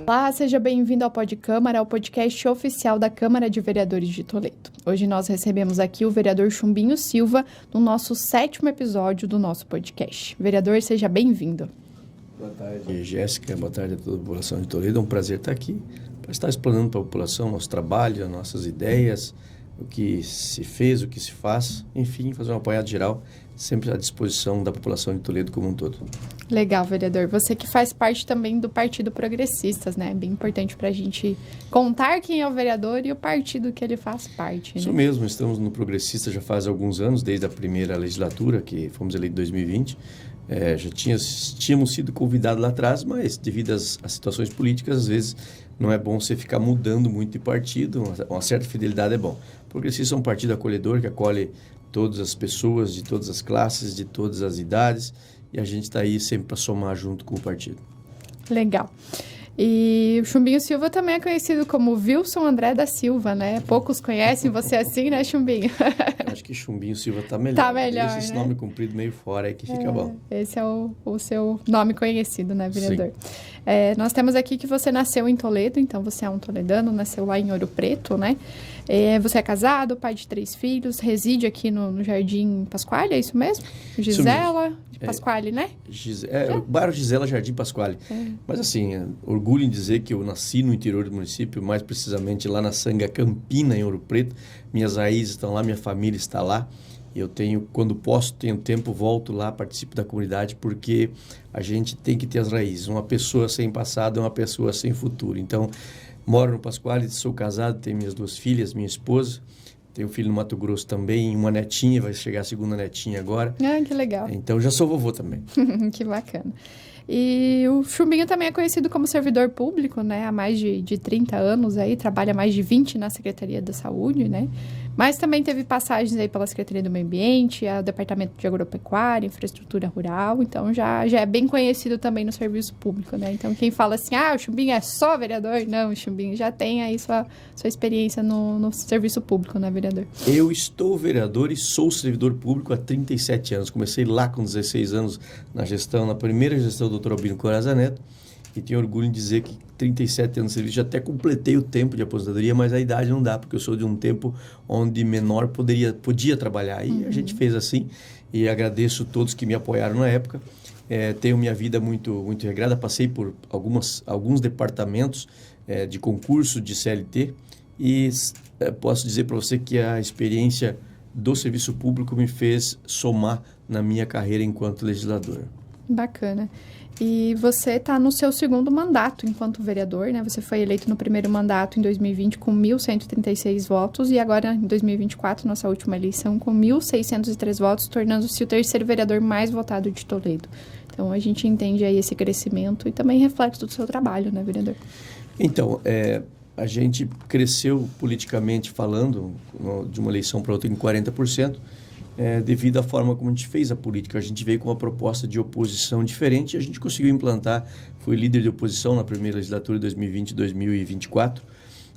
Olá, seja bem-vindo ao Pod Câmara, o podcast oficial da Câmara de Vereadores de Toledo. Hoje nós recebemos aqui o vereador Chumbinho Silva no nosso 7º episódio do nosso podcast. Vereador, seja bem-vindo. Boa tarde, Jéssica. Boa tarde a toda a população de Toledo. É um prazer estar aqui para estar explanando para a população nosso trabalho, as nossas ideias, o que se fez, o que se faz, enfim, fazer um apanhado geral, sempre à disposição da população de Toledo como um todo. Legal, vereador. Você que faz parte também do Partido Progressistas, né? É bem importante para a gente contar quem é o vereador e o partido que ele faz parte, né? Isso mesmo, estamos no Progressista já faz alguns anos, desde a primeira legislatura, que fomos eleitos em 2020. Já tínhamos sido convidados lá atrás, mas devido às situações políticas, às vezes não é bom você ficar mudando muito de partido, uma certa fidelidade é bom. O Progressista é um partido acolhedor que acolhe todas as pessoas, de todas as classes, de todas as idades, e a gente está aí sempre para somar junto com o partido. Legal. E o Chumbinho Silva também é conhecido como Wilson André da Silva, né? Poucos conhecem você assim, né, Chumbinho? Eu acho que Chumbinho Silva tá melhor. Tá melhor, Deixa esse né? nome comprido meio fora aí que fica bom. Esse é o seu nome conhecido, né, vereador? Nós temos aqui que você nasceu em Toledo, então você é um toledano, nasceu lá em Ouro Preto, né? Você é casado, pai de 3 filhos, reside aqui no Jardim Pasquale, é isso mesmo? Gisela Pasquale, né? O bairro Gisela Jardim Pasquale. Mas assim, orgulho em dizer que eu nasci no interior do município, mais precisamente lá na Sanga Campina, em Ouro Preto. Minhas raízes estão lá, minha família está lá. Eu quando posso, tenho tempo, volto lá, participo da comunidade, porque a gente tem que ter as raízes. Uma pessoa sem passado é uma pessoa sem futuro. Então, moro no Pasquale, sou casado, tenho minhas 2 filhas, minha esposa. Tenho um filho no Mato Grosso também, uma netinha, vai chegar a 2ª netinha agora. Ah, que legal. Então, já sou vovô também. Que bacana. E o Chumbinho também é conhecido como servidor público, né? Há mais de 30 anos aí, trabalha mais de 20 na Secretaria da Saúde, né? Mas também teve passagens aí pela Secretaria do Meio Ambiente, o Departamento de Agropecuária, Infraestrutura Rural, então já é bem conhecido também no serviço público, né? Então quem fala assim, o Chumbinho é só vereador? Não, o Chumbinho já tem aí sua experiência no serviço público, né, vereador? Eu estou vereador e sou servidor público há 37 anos. Comecei lá com 16 anos na primeira gestão do Dr. Albino Coraza Neto, e tenho orgulho em dizer que 37 anos de serviço, já até completei o tempo de aposentadoria, mas a idade não dá, porque eu sou de um tempo onde menor podia trabalhar, e a gente fez assim, e agradeço todos que me apoiaram na época. Tenho minha vida muito, muito regrada, passei por alguns departamentos de concurso de CLT, e posso dizer para você que a experiência do serviço público me fez somar na minha carreira enquanto legislador. Bacana. E você está no seu 2º mandato enquanto vereador, né? Você foi eleito no primeiro mandato em 2020 com 1.136 votos e agora em 2024, nossa última eleição, com 1.603 votos, tornando-se o 3º vereador mais votado de Toledo. Então, a gente entende aí esse crescimento e também reflexo do seu trabalho, né, vereador? Então, a gente cresceu politicamente falando de uma eleição para outra em 40%, devido à forma como a gente fez a política. A gente veio com uma proposta de oposição diferente e a gente conseguiu implantar. Fui líder de oposição na primeira legislatura de 2020 e 2024,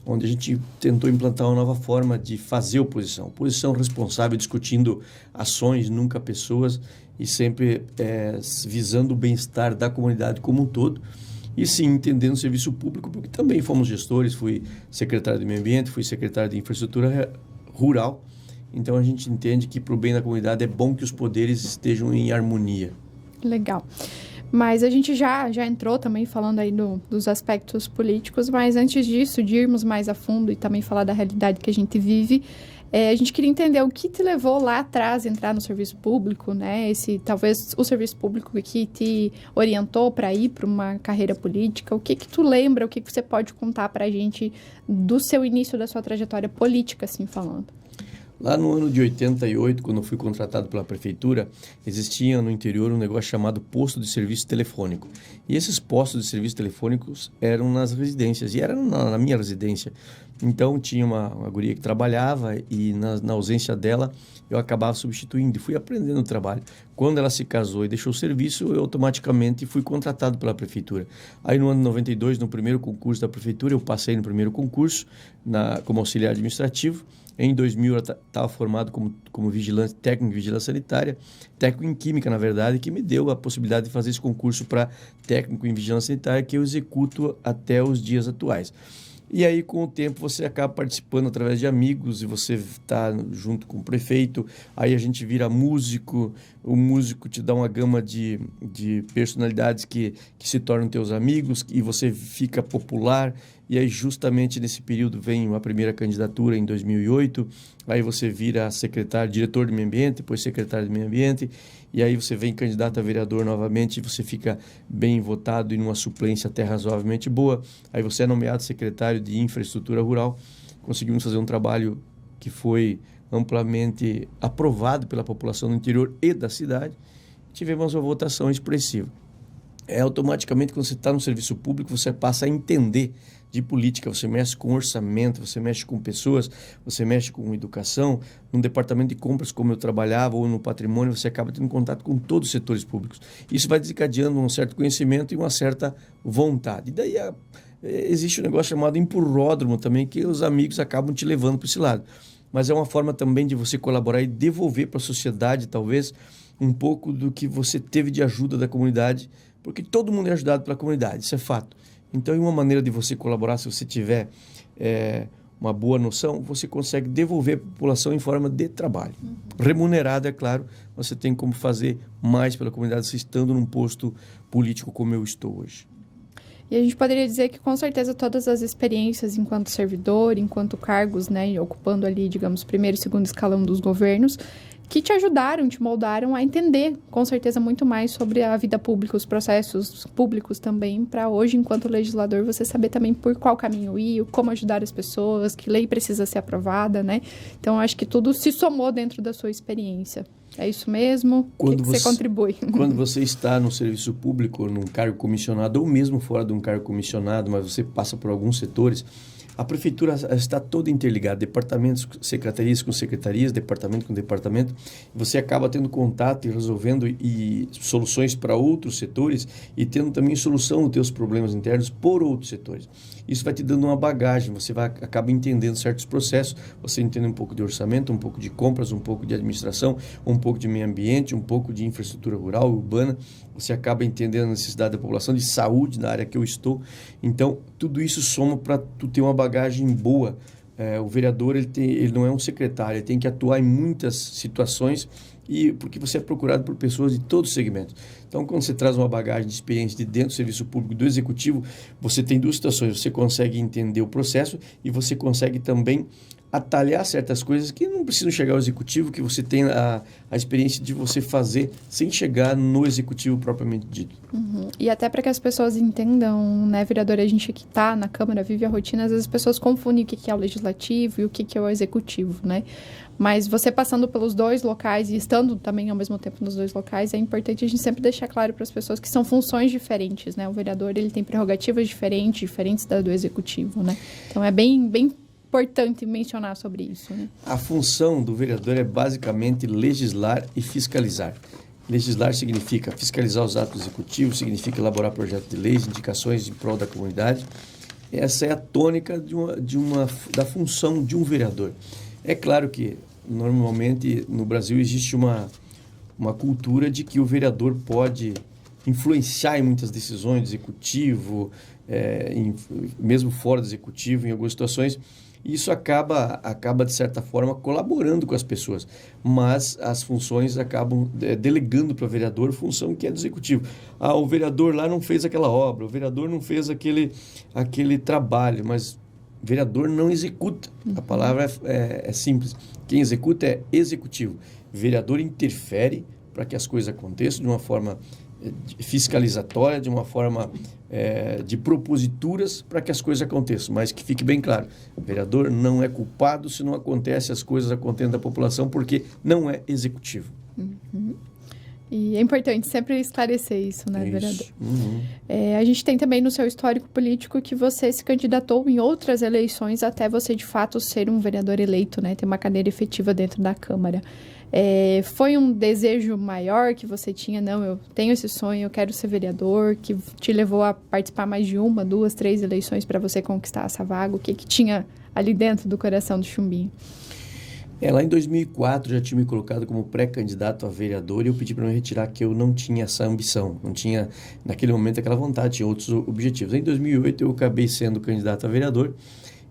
onde a gente tentou implantar uma nova forma de fazer oposição. Oposição responsável, discutindo ações, nunca pessoas, e sempre visando o bem-estar da comunidade como um todo. E sim, entendendo o serviço público, porque também fomos gestores, fui secretário de Meio Ambiente, fui secretário de Infraestrutura Rural. Então, a gente entende que, para o bem da comunidade, é bom que os poderes estejam em harmonia. Legal. Mas a gente já entrou também falando aí dos aspectos políticos, mas antes disso, de irmos mais a fundo e também falar da realidade que a gente vive, a gente queria entender o que te levou lá atrás a entrar no serviço público, né? Talvez o serviço público que te orientou para ir para uma carreira política. O que tu lembra, o que você pode contar para a gente do seu início da sua trajetória política, assim falando? Lá no ano de 88, quando eu fui contratado pela prefeitura, existia no interior um negócio chamado posto de serviço telefônico. E esses postos de serviço telefônicos eram nas residências, e era na minha residência. Então, tinha uma guria que trabalhava e na ausência dela, eu acabava substituindo e fui aprendendo o trabalho. Quando ela se casou e deixou o serviço, eu automaticamente fui contratado pela prefeitura. Aí, no ano de 92, no primeiro concurso da prefeitura, eu passei no primeiro concurso como auxiliar administrativo. Em 2000, eu estava formado como vigilante, técnico de vigilância sanitária, técnico em química, na verdade, que me deu a possibilidade de fazer esse concurso para técnico em vigilância sanitária, que eu executo até os dias atuais. E aí, com o tempo, você acaba participando através de amigos e você está junto com o prefeito. Aí a gente vira músico, o músico te dá uma gama de personalidades que se tornam teus amigos e você fica popular. E aí, justamente nesse período, vem a primeira candidatura em 2008. Aí você vira secretário, diretor de meio ambiente, depois secretário de meio ambiente. E aí você vem candidato a vereador novamente e você fica bem votado e numa suplência até razoavelmente boa. Aí você é nomeado secretário de infraestrutura rural. Conseguimos fazer um trabalho que foi amplamente aprovado pela população do interior e da cidade. Tivemos uma votação expressiva. Automaticamente, quando você está no serviço público, você passa a entender de política, você mexe com orçamento, você mexe com pessoas, você mexe com educação. Num departamento de compras, como eu trabalhava, ou no patrimônio, você acaba tendo contato com todos os setores públicos. Isso vai desencadeando um certo conhecimento e uma certa vontade. E daí existe um negócio chamado empurródromo também, que os amigos acabam te levando para esse lado. Mas é uma forma também de você colaborar e devolver para a sociedade, talvez, um pouco do que você teve de ajuda da comunidade, porque todo mundo é ajudado pela comunidade, isso é fato. Então, uma maneira de você colaborar, se você tiver uma boa noção, você consegue devolver a população em forma de trabalho. Remunerado, é claro, você tem como fazer mais pela comunidade, se estando num posto político como eu estou hoje. E a gente poderia dizer que, com certeza, todas as experiências enquanto servidor, enquanto cargos, né, ocupando ali, digamos, primeiro e segundo escalão dos governos, que te ajudaram, te moldaram a entender, com certeza, muito mais sobre a vida pública, os processos públicos também, para hoje, enquanto legislador, você saber também por qual caminho ir, como ajudar as pessoas, que lei precisa ser aprovada, né? Então, acho que tudo se somou dentro da sua experiência. É isso mesmo? O que você contribui? Quando você está no serviço público, num cargo comissionado, ou mesmo fora de um cargo comissionado, mas você passa por alguns setores, a prefeitura está toda interligada, departamentos, secretarias com secretarias, departamento com departamento. Você acaba tendo contato e resolvendo soluções para outros setores e tendo também solução dos teus problemas internos por outros setores. Isso vai te dando uma bagagem, você acaba entendendo certos processos, você entende um pouco de orçamento, um pouco de compras, um pouco de administração, um pouco de meio ambiente, um pouco de infraestrutura rural, urbana. Você acaba entendendo a necessidade da população, de saúde na área que eu estou. Então, tudo isso soma para tu ter uma bagagem boa. O vereador ele não é um secretário, ele tem que atuar em muitas situações porque você é procurado por pessoas de todos os segmentos. Então, quando você traz uma bagagem de experiência de dentro do serviço público, do executivo, você tem duas situações. Você consegue entender o processo e você consegue também atalhar certas coisas que não precisam chegar ao executivo, que você tem a experiência de você fazer sem chegar no executivo propriamente dito. Uhum. E até para que as pessoas entendam, né, vereador, a gente que está na Câmara, vive a rotina, às vezes as pessoas confundem o que é o legislativo e o que é o executivo, né? Mas você passando pelos dois locais e estando também ao mesmo tempo nos dois locais, é importante a gente sempre deixar claro para as pessoas que são funções diferentes, né? O vereador, ele tem prerrogativas diferentes da do executivo, né? Então, é bem importante mencionar sobre isso, né? A função do vereador é basicamente legislar e fiscalizar. Legislar significa fiscalizar os atos executivos, significa elaborar projetos de leis, indicações em prol da comunidade. Essa é a tônica da função de um vereador. É claro que, normalmente, no Brasil existe uma cultura de que o vereador pode influenciar em muitas decisões do executivo, mesmo fora do executivo, em algumas situações. E isso acaba, de certa forma, colaborando com as pessoas. Mas as funções acabam delegando para o vereador função que é do executivo. O vereador lá não fez aquela obra, o vereador não fez aquele trabalho, mas o vereador não executa. A palavra é simples. Quem executa é executivo. O vereador interfere para que as coisas aconteçam de uma forma fiscalizatória, de uma forma de proposituras para que as coisas aconteçam, mas que fique bem claro, o vereador não é culpado se não acontece as coisas acontecendo da população, porque não é executivo. Uhum. E é importante sempre esclarecer isso, né, vereador? Uhum. A gente tem também no seu histórico político que você se candidatou em outras eleições até você, de fato, ser um vereador eleito, né? Ter uma cadeira efetiva dentro da Câmara. Foi um desejo maior que você tinha? Não, eu tenho esse sonho, eu quero ser vereador, que te levou a participar mais de 1, 2, 3 eleições para você conquistar essa vaga? O que tinha ali dentro do coração do Chumbinho? Lá em 2004 já tinha me colocado como pré-candidato a vereador e eu pedi para me retirar que eu não tinha essa ambição, não tinha naquele momento aquela vontade, tinha outros objetivos. Em 2008 eu acabei sendo candidato a vereador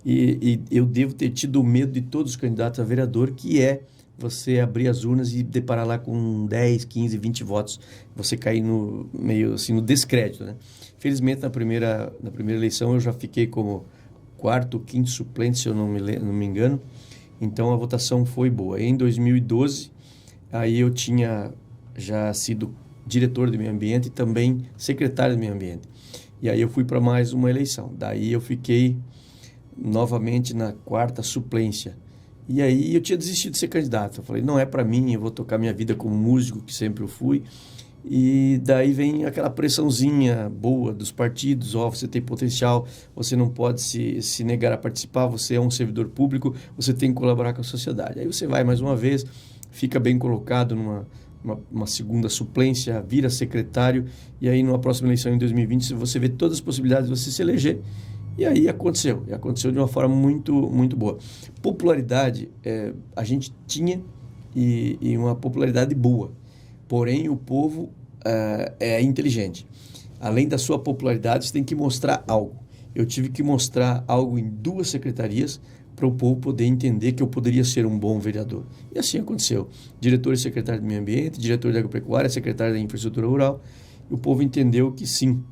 e eu devo ter tido o medo de todos os candidatos a vereador, que é você abrir as urnas e deparar lá com 10, 15, 20 votos, você cair no meio assim no descrédito, né? Felizmente na primeira eleição eu já fiquei como quarto, quinto suplente, se eu não me engano. Então a votação foi boa. Em 2012, aí eu tinha já sido diretor de meio ambiente e também secretário de meio ambiente. E aí eu fui para mais uma eleição. Daí eu fiquei novamente na quarta suplência. E aí eu tinha desistido de ser candidato. Eu falei, não é para mim, eu vou tocar minha vida como músico, que sempre eu fui. E daí vem aquela pressãozinha boa dos partidos, você tem potencial, você não pode se negar a participar, você é um servidor público, você tem que colaborar com a sociedade. Aí você vai mais uma vez, fica bem colocado numa segunda suplência, vira secretário, e aí numa próxima eleição em 2020 você vê todas as possibilidades de você se eleger. E aí aconteceu de uma forma muito, muito boa. Popularidade, a gente tinha e uma popularidade boa. Porém, o povo é inteligente. Além da sua popularidade, você tem que mostrar algo. Eu tive que mostrar algo em 2 secretarias para o povo poder entender que eu poderia ser um bom vereador. E assim aconteceu. Diretor e secretário de Meio Ambiente, diretor de Agropecuária, secretário da Infraestrutura Rural. E o povo entendeu que sim,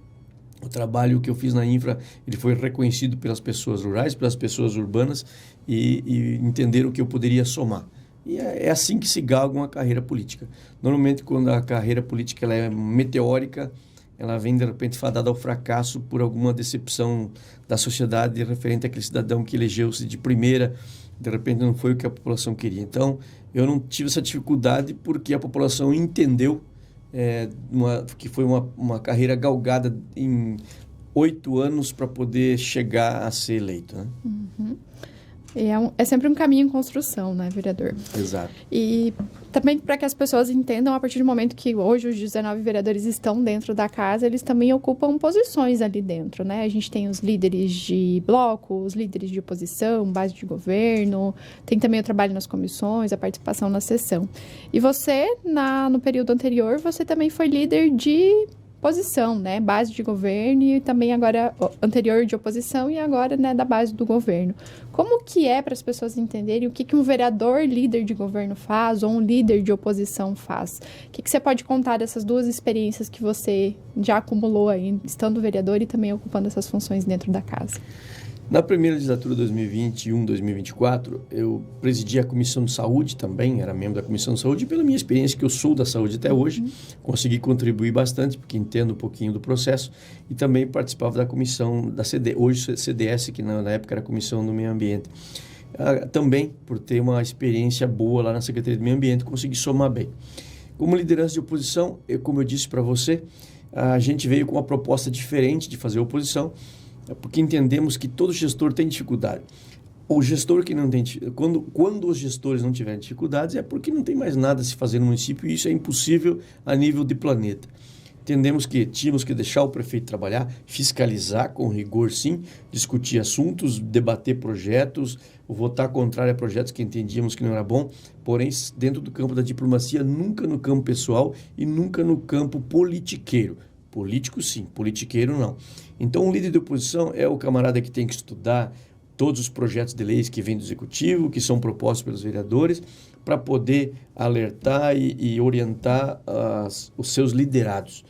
o trabalho que eu fiz na infra, ele foi reconhecido pelas pessoas rurais, pelas pessoas urbanas e entenderam que eu poderia somar. E é assim que se galga uma carreira política. Normalmente, quando a carreira política ela é meteórica, ela vem, de repente, fadada ao fracasso por alguma decepção da sociedade referente àquele cidadão que elegeu-se de primeira, de repente não foi o que a população queria. Então, eu não tive essa dificuldade porque a população entendeu que foi uma carreira galgada em 8 anos para poder chegar a ser eleito, né? Uhum. É sempre um caminho em construção, né, vereador? Exato. E também para que as pessoas entendam, a partir do momento que hoje os 19 vereadores estão dentro da casa, eles também ocupam posições ali dentro, né? A gente tem os líderes de bloco, os líderes de oposição, base de governo, tem também o trabalho nas comissões, a participação na sessão. E você, no período anterior, você também foi líder de oposição, né? Base de governo e também agora anterior de oposição e agora, né, da base do governo. Como que é para as pessoas entenderem o que um vereador líder de governo faz ou um líder de oposição faz? O que você pode contar dessas 2 experiências que você já acumulou aí, estando vereador e também ocupando essas funções dentro da casa? Na primeira legislatura 2021-2024, eu presidi a Comissão de Saúde também, era membro da Comissão de Saúde, e pela minha experiência, que eu sou da saúde até hoje, consegui contribuir bastante, porque entendo um pouquinho do processo, e também participava da comissão da hoje CDS, que na época era a Comissão do Meio Ambiente. Também, por ter uma experiência boa lá na Secretaria do Meio Ambiente, consegui somar bem. Como liderança de oposição, como eu disse para você, a gente veio com uma proposta diferente de fazer oposição, porque entendemos que todo gestor tem dificuldade. O gestor que não tem... Quando os gestores não tiverem dificuldades, é porque não tem mais nada a se fazer no município, e isso é impossível a nível de planeta. Entendemos que tínhamos que deixar o prefeito trabalhar, fiscalizar com rigor, sim, discutir assuntos, debater projetos, votar contrário a projetos que entendíamos que não era bom, porém, dentro do campo da diplomacia, nunca no campo pessoal e nunca no campo politiqueiro. Político, sim. Politiqueiro, não. Então, um líder de oposição é o camarada que tem que estudar todos os projetos de leis que vêm do Executivo, que são propostos pelos vereadores, para poder alertar e orientar os seus liderados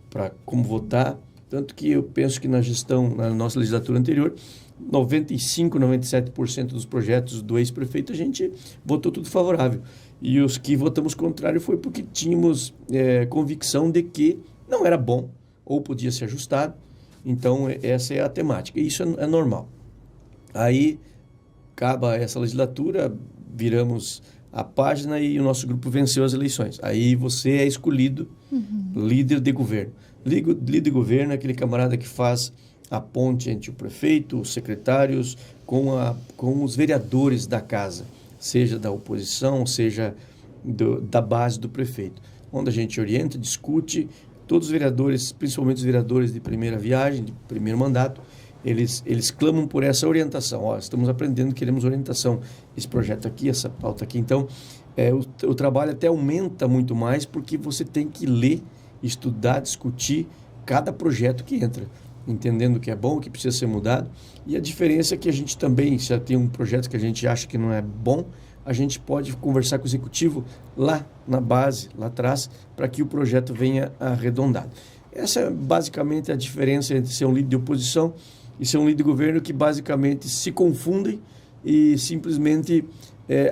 para como votar. Tanto que eu penso que na nossa legislatura anterior, 95%, 97% dos projetos do ex-prefeito, a gente votou tudo favorável. E os que votamos contrário foi porque tínhamos convicção de que não era bom, ou podia ser ajustado. Então, essa é a temática. E isso é normal. Aí, acaba essa legislatura, viramos a página e o nosso grupo venceu as eleições. Aí você é escolhido líder de governo. Líder de governo é aquele camarada que faz a ponte entre o prefeito, os secretários, com os vereadores da casa, seja da oposição, seja da base do prefeito. Onde a gente orienta, discute. Todos os vereadores, principalmente os vereadores de primeira viagem, de primeiro mandato, eles clamam por essa orientação. Ó, estamos aprendendo, queremos orientação. Esse projeto aqui, essa pauta aqui. Então, o trabalho até aumenta muito mais porque você tem que ler, estudar, discutir cada projeto que entra, entendendo o que é bom, o que precisa ser mudado. E a diferença é que a gente também, se tem um projeto que a gente acha que não é bom, a gente pode conversar com o executivo lá na base, lá atrás, para que o projeto venha arredondado. Essa é basicamente a diferença entre ser um líder de oposição e ser um líder de governo, que basicamente se confundem e simplesmente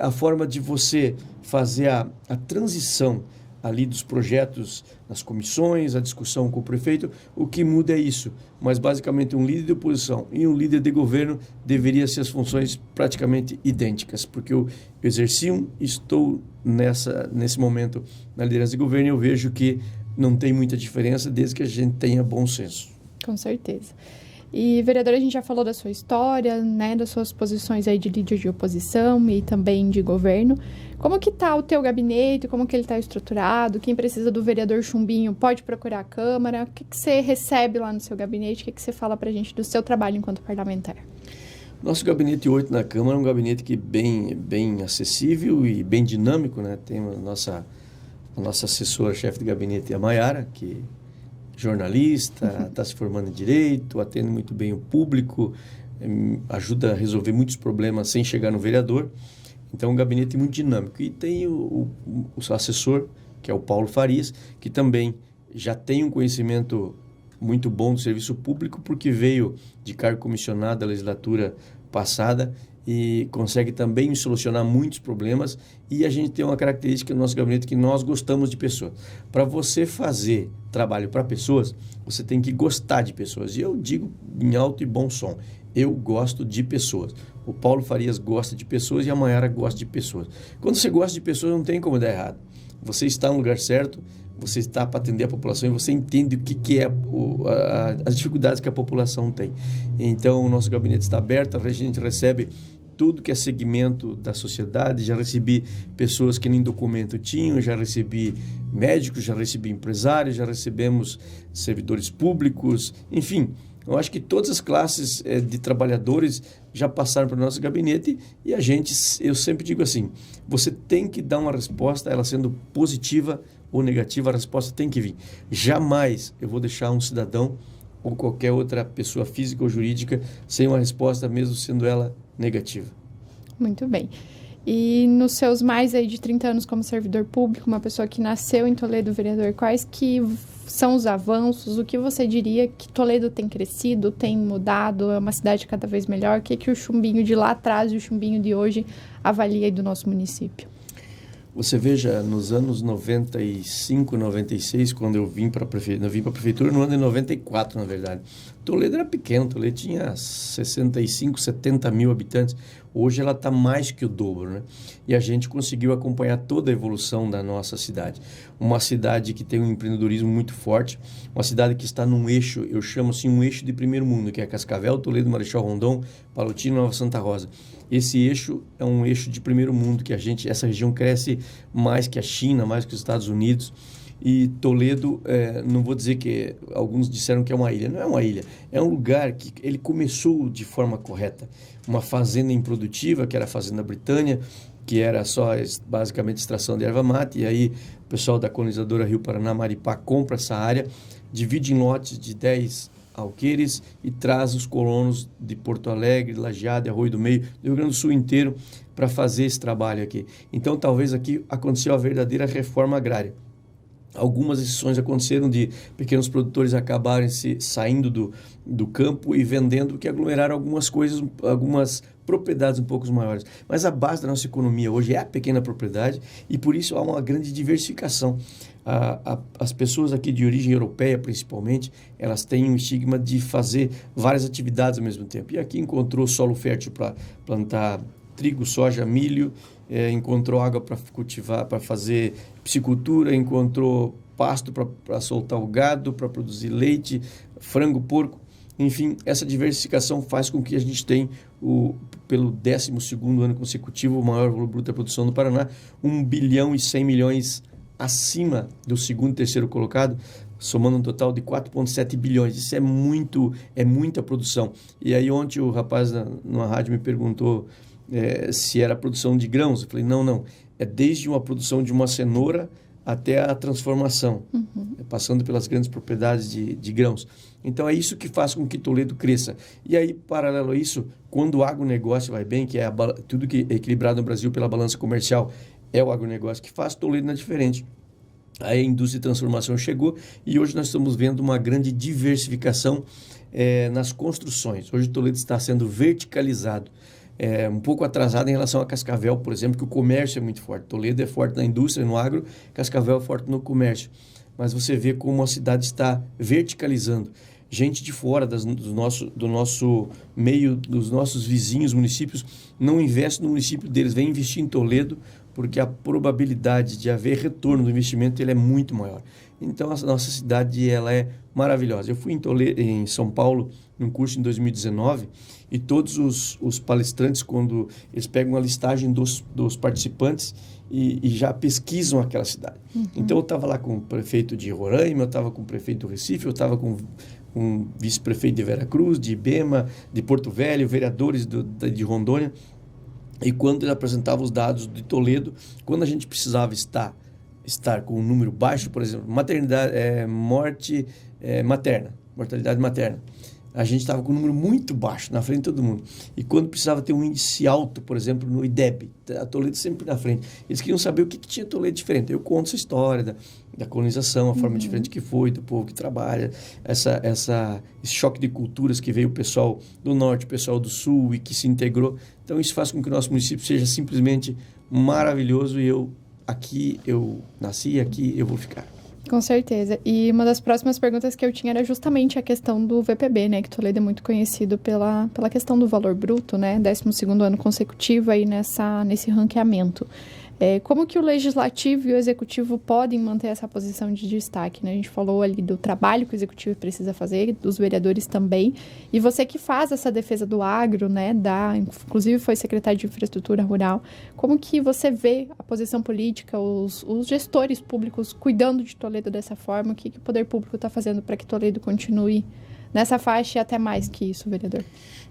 a forma de você fazer a transição ali dos projetos nas comissões, a discussão com o prefeito, o que muda é isso. Mas, basicamente, um líder de oposição e um líder de governo deveriam ser as funções praticamente idênticas, porque eu exerci estou nesse momento na liderança de governo e eu vejo que não tem muita diferença desde que a gente tenha bom senso. Com certeza. E, vereador, a gente já falou da sua história, né, das suas posições aí de líder de oposição e também de governo. Como que está o teu gabinete, como que ele está estruturado? Quem precisa do vereador Chumbinho pode procurar a Câmara? O que você recebe lá no seu gabinete? O que você fala para a gente do seu trabalho enquanto parlamentar? Nosso gabinete 8 na Câmara é um gabinete que bem acessível e bem dinâmico, né? Tem a nossa assessora-chefe de gabinete, a Maiara, que jornalista, está se formando em Direito, atende muito bem o público, ajuda a resolver muitos problemas sem chegar no vereador. Então, é um gabinete muito dinâmico. E tem o assessor, que é o Paulo Farias, que também já tem um conhecimento muito bom do serviço público, porque veio de cargo comissionado da legislatura passada e consegue também solucionar muitos problemas. E a gente tem uma característica no nosso gabinete que nós gostamos de pessoas. Para você fazer trabalho para pessoas, você tem que gostar de pessoas. E eu digo em alto e bom som, eu gosto de pessoas. O Paulo Farias gosta de pessoas e a Maiara gosta de pessoas. Quando você gosta de pessoas, não tem como dar errado. Você está no lugar certo, você está para atender a população e você entende o que é as dificuldades que a população tem. Então, o nosso gabinete está aberto, a gente recebe tudo que é segmento da sociedade. Já recebi pessoas que nem documento tinham, já recebi médicos, já recebi empresários, já recebemos servidores públicos, enfim. Eu acho que todas as classes de trabalhadores já passaram para o nosso gabinete e eu sempre digo assim, você tem que dar uma resposta, ela sendo positiva ou negativa, a resposta tem que vir. Jamais eu vou deixar um cidadão ou qualquer outra pessoa física ou jurídica sem uma resposta, mesmo sendo ela negativa. Muito bem. E nos seus mais aí de 30 anos como servidor público, uma pessoa que nasceu em Toledo, vereador, quais que são os avanços? O que você diria que Toledo tem crescido, tem mudado, é uma cidade cada vez melhor? O que o Chumbinho de lá atrás e o Chumbinho de hoje avalia aí do nosso município? Você veja, nos anos 95, 96, quando eu vim para a prefeitura, no ano de 94, na verdade. Toledo era pequeno, Toledo tinha 65, 70 mil habitantes. Hoje ela está mais que o dobro, né? E a gente conseguiu acompanhar toda a evolução da nossa cidade. Uma cidade que tem um empreendedorismo muito forte, uma cidade que está num eixo, eu chamo assim, um eixo de primeiro mundo, que é Cascavel, Toledo, Marechal Rondon, Palotino, Nova Santa Rosa. Esse eixo é um eixo de primeiro mundo, que essa região cresce mais que a China, mais que os Estados Unidos. E Toledo, não vou dizer que alguns disseram que é uma ilha, não é uma ilha, é um lugar que ele começou de forma correta. Uma fazenda improdutiva, que era a Fazenda Britânia, que era só basicamente extração de erva mate, e aí o pessoal da colonizadora Rio Paraná, Maripá, compra essa área, divide em lotes de 10 alqueires e traz os colonos de Porto Alegre, Lajeado, Arroio do Meio, do Rio Grande do Sul inteiro, para fazer esse trabalho aqui. Então, talvez aqui aconteceu a verdadeira reforma agrária. Algumas exceções aconteceram de pequenos produtores acabarem saindo do campo e vendendo, que aglomeraram algumas coisas, algumas propriedades um pouco maiores. Mas a base da nossa economia hoje é a pequena propriedade e por isso há uma grande diversificação. As pessoas aqui de origem europeia, principalmente, elas têm um estigma de fazer várias atividades ao mesmo tempo. E aqui encontrou solo fértil para plantar trigo, soja, milho, encontrou água para cultivar, para fazer piscicultura, encontrou pasto para soltar o gado, para produzir leite, frango, porco. Enfim, essa diversificação faz com que a gente tenha, pelo 12º ano consecutivo, o maior valor bruto da produção do Paraná, 1 bilhão e 100 milhões acima do segundo e terceiro colocado. somando um total de 4,7 bilhões. Isso é muita produção. E aí ontem o rapaz numa rádio me perguntou se era produção de grãos. Eu falei, não. É desde uma produção de uma cenoura até a transformação, passando pelas grandes propriedades de grãos. Então, é isso que faz com que Toledo cresça. E aí, paralelo a isso, quando o agronegócio vai bem, que é tudo que é equilibrado no Brasil pela balança comercial, é o agronegócio que faz, Toledo não é diferente. Aí a indústria de transformação chegou e hoje nós estamos vendo uma grande diversificação nas construções. Hoje Toledo está sendo verticalizado. Um pouco atrasado em relação a Cascavel, por exemplo, que o comércio é muito forte. Toledo é forte na indústria, no agro, Cascavel é forte no comércio. Mas você vê como a cidade está verticalizando. Gente de fora do nosso meio, dos nossos vizinhos municípios, não investe no município deles, vem investir em Toledo, porque a probabilidade de haver retorno do investimento ele é muito maior. Então, a nossa cidade ela é maravilhosa. Eu fui em São Paulo, num curso em 2019, e todos os palestrantes, quando eles pegam a listagem dos participantes e já pesquisam aquela cidade. Então, eu estava lá com o prefeito de Roraima, eu estava com o prefeito do Recife, eu estava com o vice-prefeito de Veracruz, de Ibema, de Porto Velho, vereadores de Rondônia. E quando ele apresentava os dados de Toledo, quando a gente precisava estar com um número baixo, por exemplo, mortalidade materna, a gente estava com um número muito baixo, na frente de todo mundo. E quando precisava ter um índice alto, por exemplo, no IDEB, a Toledo sempre na frente. Eles queriam saber o que tinha Toledo diferente. Eu conto essa história da colonização, a forma diferente que foi, do povo que trabalha, esse choque de culturas que veio o pessoal do norte, o pessoal do sul e que se integrou. Então, isso faz com que o nosso município seja simplesmente maravilhoso e eu nasci aqui, eu vou ficar. Com certeza. E uma das próximas perguntas que eu tinha era justamente a questão do VPB, né? Que Toledo é muito conhecido pela questão do valor bruto, né? 12º ano consecutivo aí nesse ranqueamento. Como que o Legislativo e o Executivo podem manter essa posição de destaque, né? A gente falou ali do trabalho que o Executivo precisa fazer, dos vereadores também. E você que faz essa defesa do agro, né? Inclusive foi secretário de Infraestrutura Rural. Como que você vê a posição política, os gestores públicos cuidando de Toledo dessa forma? O que o poder público está fazendo para que Toledo continue nessa faixa e até mais que isso, vereador?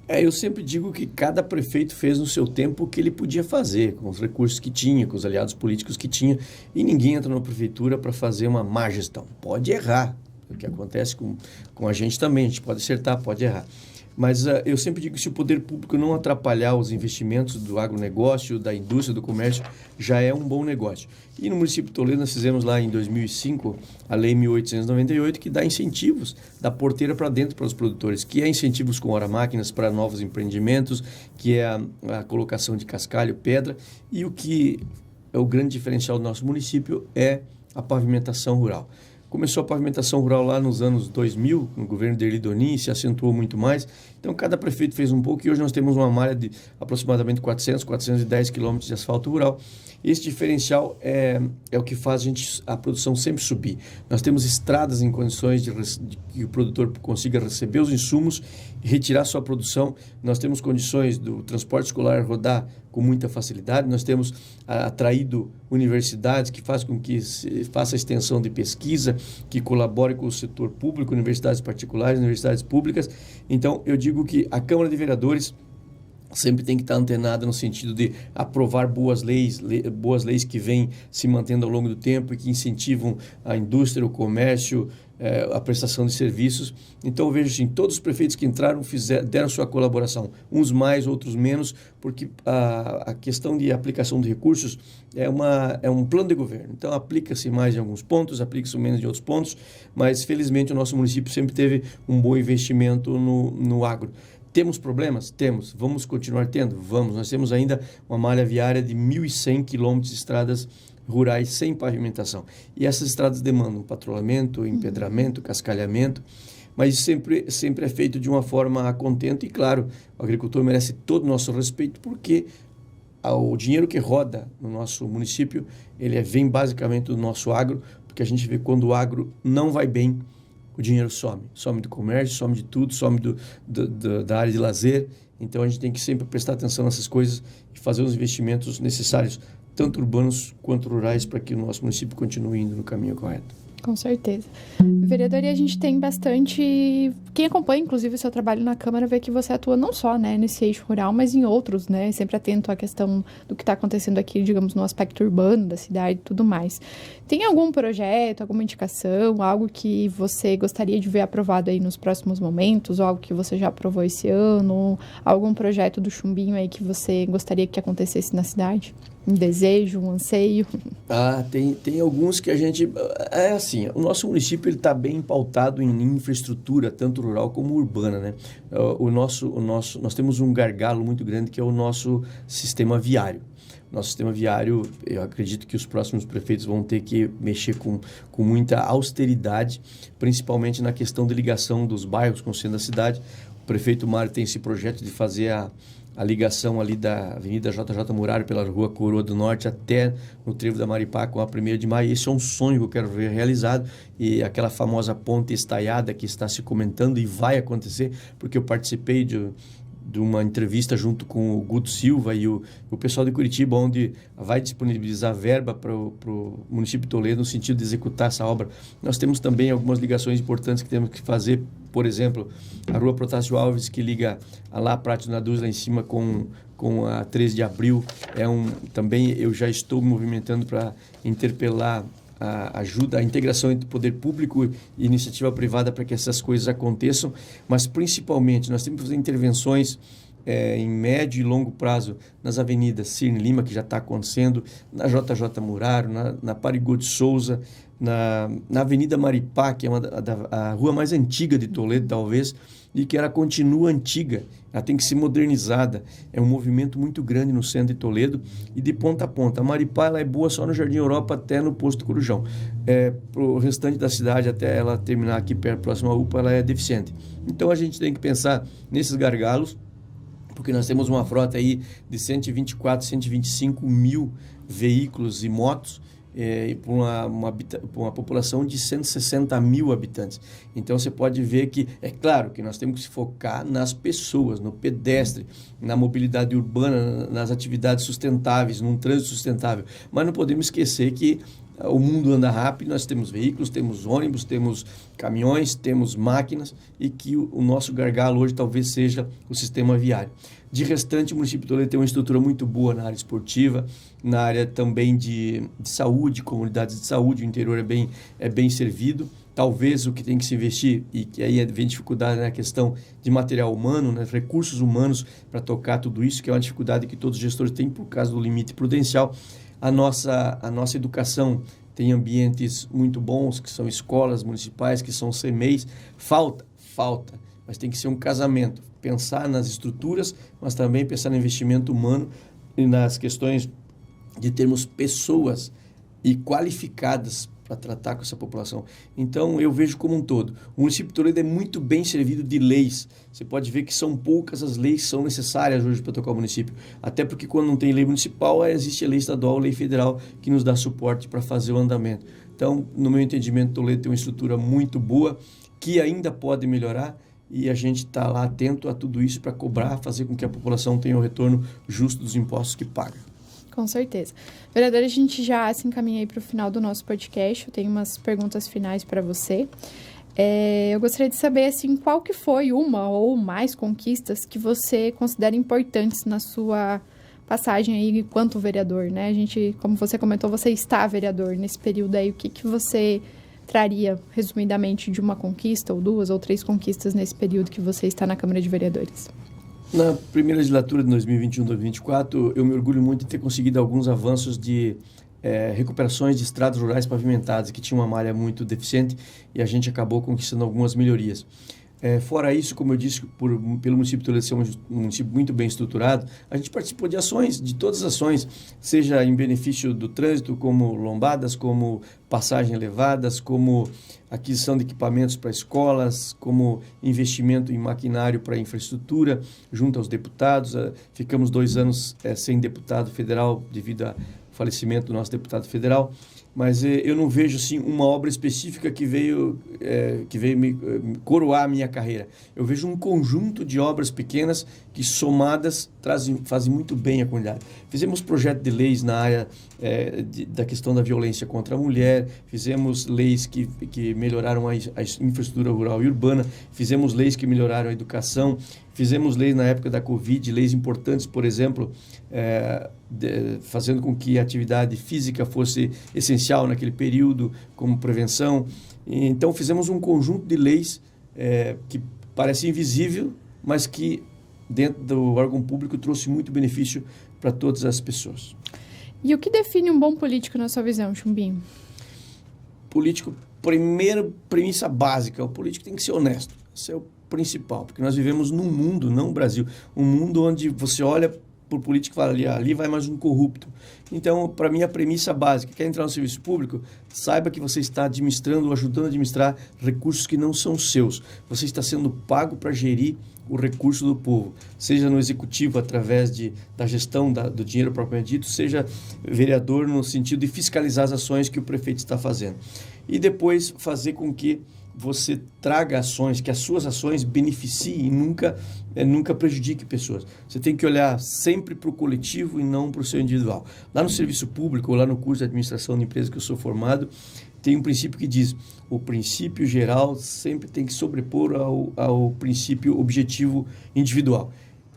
Eu sempre digo que cada prefeito fez no seu tempo o que ele podia fazer, com os recursos que tinha, com os aliados políticos que tinha, e ninguém entra na prefeitura para fazer uma má gestão. Pode errar, o que acontece com a gente também, a gente pode acertar, pode errar. Mas eu sempre digo que se o poder público não atrapalhar os investimentos do agronegócio, da indústria, do comércio, já é um bom negócio. E no município de Toledo nós fizemos lá em 2005 a Lei 1898, que dá incentivos da porteira para dentro para os produtores, que é incentivos com hora-máquinas para novos empreendimentos, que é a colocação de cascalho, pedra, e o que é o grande diferencial do nosso município é a pavimentação rural. Começou a pavimentação rural lá nos anos 2000, no governo de Erli Donin, se acentuou muito mais. Então, cada prefeito fez um pouco e hoje nós temos uma malha de aproximadamente 410 quilômetros de asfalto rural. Esse diferencial é o que faz a produção sempre subir. Nós temos estradas em condições de que o produtor consiga receber os insumos e retirar sua produção. Nós temos condições do transporte escolar rodar com muita facilidade. Nós temos atraído universidades que faz com que se faça a extensão de pesquisa, que colabore com o setor público, universidades particulares, universidades públicas. Então, eu digo que a Câmara de Vereadores sempre tem que estar antenada no sentido de aprovar boas leis que vêm se mantendo ao longo do tempo e que incentivam a indústria, o comércio, a prestação de serviços. Então, eu vejo assim, todos os prefeitos que entraram deram sua colaboração, uns mais, outros menos, porque a questão de aplicação de recursos é um plano de governo. Então, aplica-se mais em alguns pontos, aplica-se menos em outros pontos, mas, felizmente, o nosso município sempre teve um bom investimento no agro. Temos problemas? Temos. Vamos continuar tendo? Vamos. Nós temos ainda uma malha viária de 1.100 quilômetros de estradas rurais sem pavimentação. E essas estradas demandam patrulhamento, empedramento, cascalhamento, mas sempre é feito de uma forma a contento. E, claro, o agricultor merece todo o nosso respeito, porque o dinheiro que roda no nosso município, ele vem basicamente do nosso agro, porque a gente vê quando o agro não vai bem, o dinheiro some do comércio, some de tudo, some da área de lazer. Então, a gente tem que sempre prestar atenção nessas coisas e fazer os investimentos necessários, tanto urbanos quanto rurais, para que o nosso município continue indo no caminho correto. Com certeza. Vereador, e a gente tem bastante... Quem acompanha, inclusive, o seu trabalho na Câmara vê que você atua não só, né, nesse eixo rural, mas em outros, né? Sempre atento à questão do que está acontecendo aqui, digamos, no aspecto urbano da cidade e tudo mais. Tem algum projeto, alguma indicação, algo que você gostaria de ver aprovado aí nos próximos momentos, ou algo que você já aprovou esse ano, algum projeto do Chumbinho aí que você gostaria que acontecesse na cidade? Um desejo, um anseio? Tem alguns que a gente... É assim, o nosso município está bem pautado em infraestrutura, tanto rural como urbana, né? Nós temos um gargalo muito grande que é o nosso sistema viário. Nosso sistema viário, eu acredito que os próximos prefeitos vão ter que mexer com muita austeridade, principalmente na questão de ligação dos bairros com o centro da cidade. O prefeito Mário tem esse projeto de fazer a ligação ali da Avenida JJ Muraro pela Rua Coroa do Norte até no Trevo da Maripá com a 1ª de Maio. Esse é um sonho que eu quero ver realizado, e aquela famosa ponte estaiada que está se comentando e vai acontecer, porque eu participei de uma entrevista junto com o Guto Silva e o pessoal de Curitiba, onde vai disponibilizar verba para o município de Toledo no sentido de executar essa obra. Nós temos também algumas ligações importantes que temos que fazer, por exemplo, a Rua Protásio Alves, que liga a lá Prátio Naduz, lá em cima, com a 13 de abril. Também eu já estou me movimentando para interpelar a ajuda, a integração entre poder público e iniciativa privada para que essas coisas aconteçam, mas principalmente nós temos que fazer intervenções em médio e longo prazo nas avenidas Cirne Lima, que já está acontecendo, na JJ Muraro, na Parigô de Souza, na Avenida Maripá, que é a rua mais antiga de Toledo, talvez, e que ela continua antiga, ela tem que ser modernizada. É um movimento muito grande no centro de Toledo e de ponta a ponta. A Maripá ela é boa só no Jardim Europa até no Posto Corujão. Para o restante da cidade, até ela terminar aqui perto, próximo à UPA, ela é deficiente. Então a gente tem que pensar nesses gargalos, porque nós temos uma frota aí de 124, 125 mil veículos e motos, para uma população de 160 mil habitantes. Então, você pode ver que, é claro que nós temos que se focar nas pessoas, no pedestre, na mobilidade urbana, nas atividades sustentáveis, num trânsito sustentável. Mas não podemos esquecer que o mundo anda rápido, nós temos veículos, temos ônibus, temos caminhões, temos máquinas, e que o nosso gargalo hoje talvez seja o sistema viário. De restante, o município de Toledo tem uma estrutura muito boa na área esportiva, na área também de saúde, comunidades de saúde, o interior é bem servido. Talvez o que tem que se investir, e que aí vem dificuldade na questão de material humano, né, recursos humanos para tocar tudo isso, que é uma dificuldade que todos os gestores têm por causa do limite prudencial. A nossa educação tem ambientes muito bons, que são escolas municipais, que são CMEIs. Falta, mas tem que ser um casamento. Pensar nas estruturas, mas também pensar no investimento humano e nas questões de termos pessoas e qualificadas para tratar com essa população. Então, eu vejo como um todo. O município de Toledo é muito bem servido de leis. Você pode ver que são poucas as leis que são necessárias hoje para tocar o município. Até porque quando não tem lei municipal, existe a lei estadual, a lei federal, que nos dá suporte para fazer o andamento. Então, no meu entendimento, Toledo tem uma estrutura muito boa, que ainda pode melhorar, e a gente está lá atento a tudo isso para cobrar, fazer com que a população tenha o retorno justo dos impostos que paga. Com certeza. Vereador, a gente já se encaminha aí para o final do nosso podcast. Eu tenho umas perguntas finais para você. Eu gostaria de saber, assim, qual que foi uma ou mais conquistas que você considera importantes na sua passagem aí enquanto vereador, né? A gente, como você comentou, você está vereador nesse período aí. O que você traria, resumidamente, de uma conquista, ou 2 ou 3 conquistas nesse período que você está na Câmara de Vereadores? Na primeira legislatura de 2021-2024, eu me orgulho muito de ter conseguido alguns avanços de recuperações de estradas rurais pavimentadas, que tinha uma malha muito deficiente, e a gente acabou conquistando algumas melhorias. Fora isso, como eu disse, pelo município de Toledo ser um município muito bem estruturado, a gente participou de ações, de todas as ações, seja em benefício do trânsito, como lombadas, como passagens elevadas, como aquisição de equipamentos para escolas, como investimento em maquinário para infraestrutura, junto aos deputados. Ficamos 2 anos sem deputado federal devido ao falecimento do nosso deputado federal. mas eu não vejo assim uma obra específica que veio me coroar a minha carreira. Eu vejo um conjunto de obras pequenas que somadas fazem muito bem à comunidade. Fizemos projeto de leis na área da questão da violência contra a mulher, fizemos leis que melhoraram a infraestrutura rural e urbana, fizemos leis que melhoraram a educação, fizemos leis na época da Covid, leis importantes, por exemplo, fazendo com que a atividade física fosse essencial naquele período, como prevenção. Então, fizemos um conjunto de leis que parece invisível, mas que, dentro do órgão público, trouxe muito benefício para todas as pessoas. E o que define um bom político na sua visão, Chumbinho? Político, primeira premissa básica, o político tem que ser honesto. Esse é o principal, porque nós vivemos num mundo, não no Brasil, um mundo onde você olha por político e fala, ali vai mais um corrupto. Então, para mim, a premissa básica, quer entrar no serviço público, saiba que você está administrando ou ajudando a administrar recursos que não são seus. Você está sendo pago para gerir o recurso do povo, seja no executivo através da gestão do dinheiro propriamente dito, seja vereador no sentido de fiscalizar as ações que o prefeito está fazendo. E depois fazer com que você traga ações, que as suas ações beneficiem e nunca prejudiquem pessoas. Você tem que olhar sempre para o coletivo e não para o seu individual. Lá no serviço público, ou lá no curso de administração de empresa que eu sou formado, tem um princípio que diz, o princípio geral sempre tem que sobrepor ao princípio objetivo individual.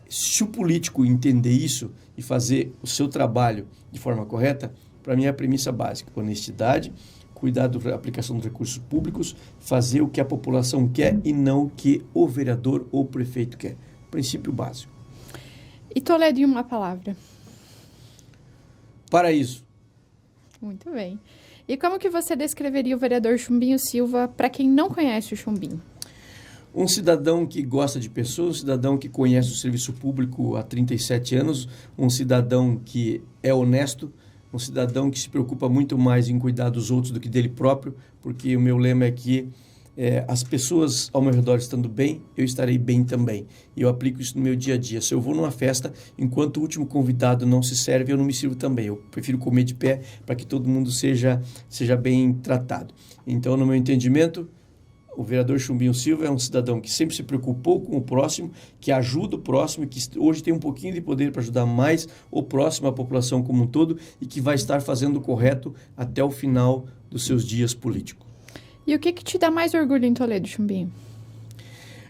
Se o político entender isso e fazer o seu trabalho de forma correta, para mim é a premissa básica, honestidade, cuidar da aplicação dos recursos públicos, fazer o que a população quer e não o que o vereador ou o prefeito quer. Princípio básico. E Toledo em uma palavra? Paraíso. Muito bem. E como que você descreveria o vereador Chumbinho Silva para quem não conhece o Chumbinho? Um cidadão que gosta de pessoas, um cidadão que conhece o serviço público há 37 anos, um cidadão que é honesto, um cidadão que se preocupa muito mais em cuidar dos outros do que dele próprio, porque o meu lema é que as pessoas ao meu redor estando bem, eu estarei bem também. E eu aplico isso no meu dia a dia. Se eu vou numa festa, enquanto o último convidado não se serve, eu não me sirvo também. Eu prefiro comer de pé para que todo mundo seja bem tratado. Então, no meu entendimento, o vereador Chumbinho Silva é um cidadão que sempre se preocupou com o próximo, que ajuda o próximo, que hoje tem um pouquinho de poder para ajudar mais o próximo, a população como um todo, e que vai estar fazendo o correto até o final dos seus dias políticos. E o que te dá mais orgulho em Toledo, Chumbinho?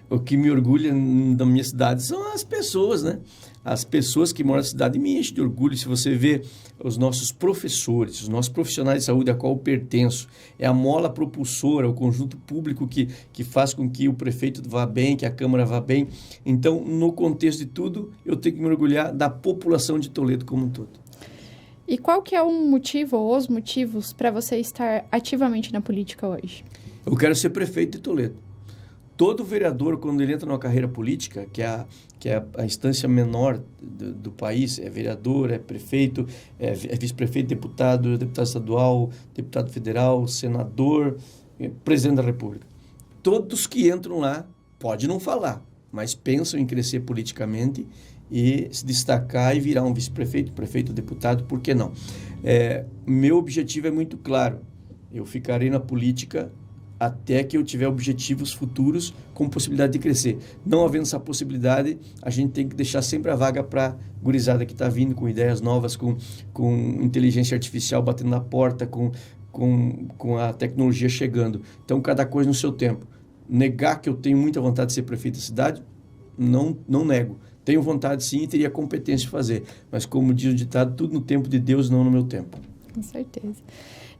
O que me orgulha na minha cidade são as pessoas, né? As pessoas que moram na cidade me enchem de orgulho. Se você vê os nossos professores, os nossos profissionais de saúde a qual eu pertenço, é a mola propulsora, o conjunto público que faz com que o prefeito vá bem, que a Câmara vá bem. Então, no contexto de tudo, eu tenho que me orgulhar da população de Toledo como um todo. E qual que é um motivo ou os motivos para você estar ativamente na política hoje? Eu quero ser prefeito de Toledo. Todo vereador, quando ele entra numa carreira política, que é a instância menor do país, é vereador, é prefeito, é vice-prefeito, deputado estadual, deputado federal, senador, presidente da República. Todos que entram lá, pode não falar, mas pensam em crescer politicamente e se destacar e virar um vice-prefeito, prefeito, deputado, por que não? Meu objetivo é muito claro, eu ficarei na política até que eu tiver objetivos futuros com possibilidade de crescer. Não havendo essa possibilidade, a gente tem que deixar sempre a vaga para a gurizada que está vindo com ideias novas, com inteligência artificial batendo na porta, com a tecnologia chegando. Então, cada coisa no seu tempo. Negar que eu tenho muita vontade de ser prefeito da cidade, não nego. Tenho vontade sim e teria competência de fazer. Mas, como diz o ditado, tudo no tempo de Deus, não no meu tempo. Com certeza.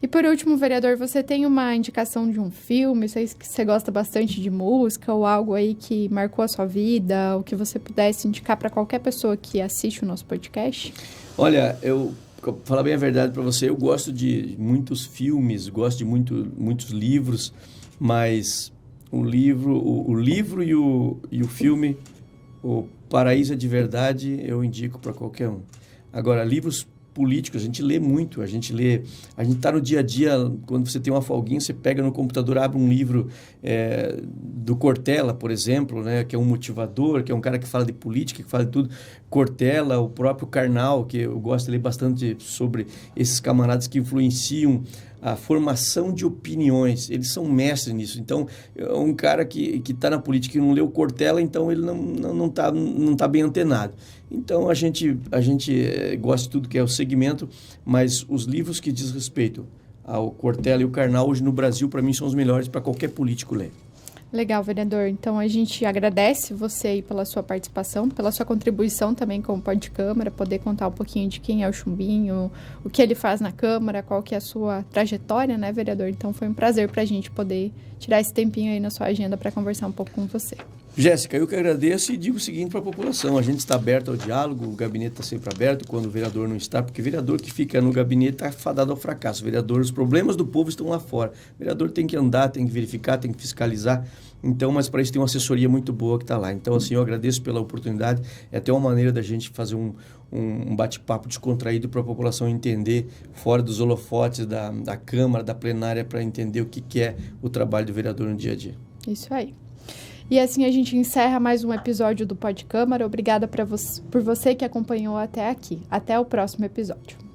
E por último, vereador, você tem uma indicação de um filme, sei que você gosta bastante de música ou algo aí que marcou a sua vida, ou que você pudesse indicar para qualquer pessoa que assiste o nosso podcast? Olha, falar bem a verdade para você, eu gosto de muitos filmes, gosto de muitos livros, mas o livro e o filme, o Paraíso é de Verdade, eu indico para qualquer um. Agora, livros políticos, a gente lê muito, a gente está no dia a dia, quando você tem uma folguinha, você pega no computador, abre um livro do Cortella, por exemplo, né, que é um motivador, que é um cara que fala de política, que fala de tudo. Cortella, o próprio Karnal, que eu gosto de ler bastante sobre esses camaradas que influenciam a formação de opiniões. Eles são mestres nisso. Então, um cara que está na política e não leu Cortella, então ele não tá bem antenado. Então, a gente gosta de tudo que é o segmento, mas os livros que diz respeito ao Cortella e o Karnal, hoje no Brasil, para mim, são os melhores para qualquer político ler. Legal, vereador. Então, a gente agradece você aí pela sua participação, pela sua contribuição também como Pode-Câmara, poder contar um pouquinho de quem é o Chumbinho, o que ele faz na Câmara, qual que é a sua trajetória, né, vereador? Então, foi um prazer para a gente poder tirar esse tempinho aí na sua agenda para conversar um pouco com você. Jéssica, eu que agradeço e digo o seguinte para a população, a gente está aberto ao diálogo, o gabinete está sempre aberto quando o vereador não está, porque o vereador que fica no gabinete está fadado ao fracasso. Os problemas do povo estão lá fora. O vereador tem que andar, tem que verificar, tem que fiscalizar. Então, mas para isso tem uma assessoria muito boa que está lá. Então, assim, eu agradeço pela oportunidade. É até uma maneira da gente fazer um bate-papo descontraído para a população entender, fora dos holofotes da Câmara, da plenária, para entender o que é o trabalho do vereador no dia a dia. Isso aí. E assim a gente encerra mais um episódio do Pode-Câmara. Obrigada por você que acompanhou até aqui. Até o próximo episódio.